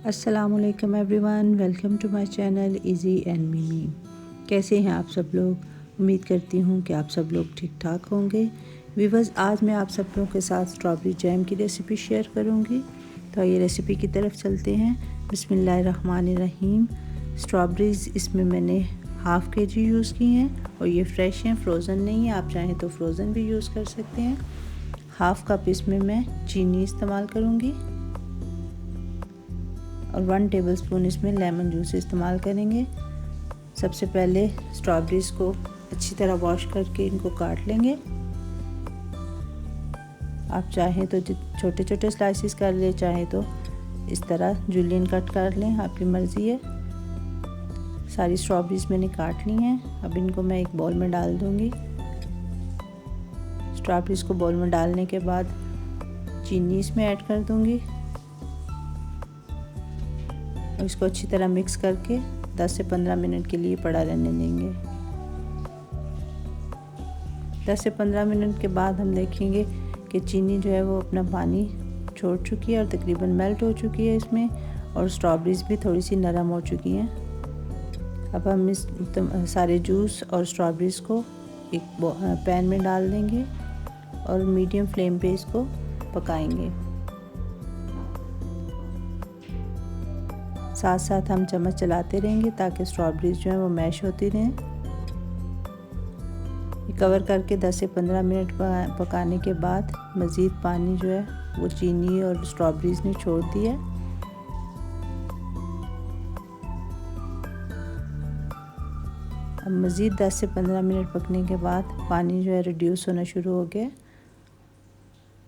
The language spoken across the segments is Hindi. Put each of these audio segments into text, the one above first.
अस्सलामुअलैकुम everyone, welcome to my channel Izzy and Mimi. कैसे हैं आप सब लोग? उम्मीद करती हूँ कि आप सब लोग ठीक ठाक होंगे। व्यूअर्स, आज मैं आप सब लोगों के साथ स्ट्रॉबेरी जैम की रेसिपी शेयर करूँगी। तो ये रेसिपी की तरफ चलते हैं। बिस्मिल्लाहिर्रहमानिर्रहीम। स्ट्रॉबेरीज़ इसमें मैंने हाफ़ kg यूज़ की हैं और ये फ्रेश हैं, फ्रोज़न नहीं है। आप चाहें तो फ्रोज़न भी यूज़ कर सकते हैं। हाफ़ कप इसमें मैं चीनी इस्तेमाल करूँगी और 1 टेबलस्पून इसमें लेमन जूस इस्तेमाल करेंगे। सबसे पहले स्ट्रॉबेरीज़ को अच्छी तरह वॉश करके इनको काट लेंगे। आप चाहें तो छोटे छोटे स्लाइसिस कर लें, चाहें तो इस तरह जूलियन कट कर लें, आपकी मर्ज़ी है। सारी स्ट्रॉबेरीज़ मैंने काट ली हैं। अब इनको मैं एक बाउल में डाल दूँगी। स्ट्रॉबेरीज़ को बाउल में डालने के बाद चीनी इसमें ऐड कर दूँगी और इसको अच्छी तरह मिक्स करके 10 से 15 मिनट के लिए पड़ा रहने देंगे। 10 से 15 मिनट के बाद हम देखेंगे कि चीनी जो है वो अपना पानी छोड़ चुकी है और तकरीबन मेल्ट हो चुकी है इसमें, और स्ट्रॉबेरीज़ भी थोड़ी सी नरम हो चुकी हैं। अब हम इस सारे जूस और स्ट्रॉबेरीज़ को एक पैन में डाल देंगे और मीडियम फ्लेम पे इसको पकाएंगे। साथ साथ हम चम्मच चलाते रहेंगे ताकि स्ट्रॉबेरीज़ जो है वो मैश होती रहें। कवर करके 10 से 15 मिनट पकाने के बाद मज़ीद पानी जो है वो चीनी और स्ट्रॉबेरीज़ ने छोड़ दिया है। अब मज़ीद 10 से 15 मिनट पकने के बाद पानी जो है रिड्यूस होना शुरू हो गया।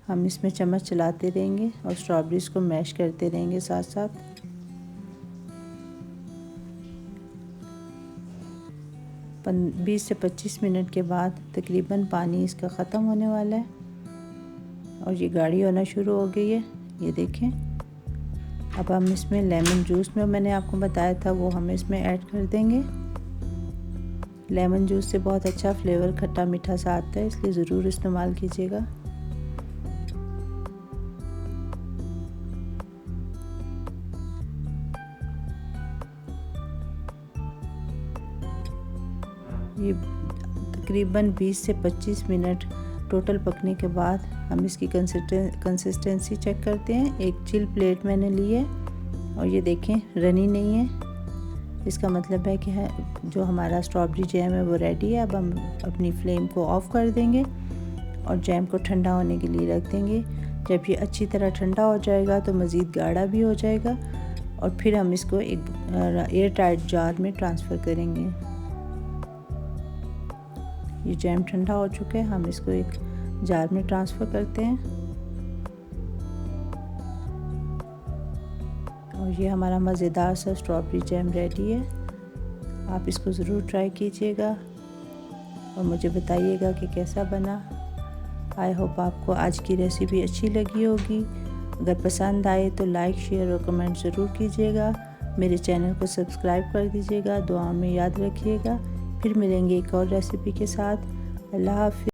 हम इसमें चम्मच चलाते रहेंगे और स्ट्रॉबेरीज़ को मैश करते रहेंगे साथ साथ। पन 20 से 25 मिनट के बाद तकरीबन पानी इसका ख़त्म होने वाला है और ये गाढ़ी होना शुरू हो गई है, ये देखें। अब हम इसमें लेमन जूस में मैंने आपको बताया था वो हम इसमें ऐड कर देंगे। लेमन जूस से बहुत अच्छा फ्लेवर खट्टा मीठा सा आता है, इसलिए ज़रूर इस्तेमाल कीजिएगा। ये तकरीबन 20 से 25 मिनट टोटल पकने के बाद हम इसकी कंसिस्टेंसी चेक करते हैं। एक चिल प्लेट मैंने ली है और ये देखें रनी नहीं है, इसका मतलब है कि जो हमारा स्ट्रॉबेरी जैम है वो रेडी है। अब हम अपनी फ्लेम को ऑफ़ कर देंगे और जैम को ठंडा होने के लिए रख देंगे। जब ये अच्छी तरह ठंडा हो जाएगा तो मज़ीद गाढ़ा भी हो जाएगा और फिर हम इसको एक एयर टाइट जार में ट्रांसफ़र करेंगे। ये जैम ठंडा हो चुका है, हम इसको एक जार में ट्रांसफ़र करते हैं और ये हमारा मज़ेदार सा स्ट्रॉबेरी जैम रेडी है। आप इसको ज़रूर ट्राई कीजिएगा और मुझे बताइएगा कि कैसा बना। आई होप आपको आज की रेसिपी अच्छी लगी होगी। अगर पसंद आए तो लाइक, शेयर और कमेंट ज़रूर कीजिएगा। मेरे चैनल को सब्सक्राइब कर दीजिएगा। दुआ में याद रखिएगा। फिर मिलेंगे एक और रेसिपी के साथ। अल्लाह हाफ़िज़।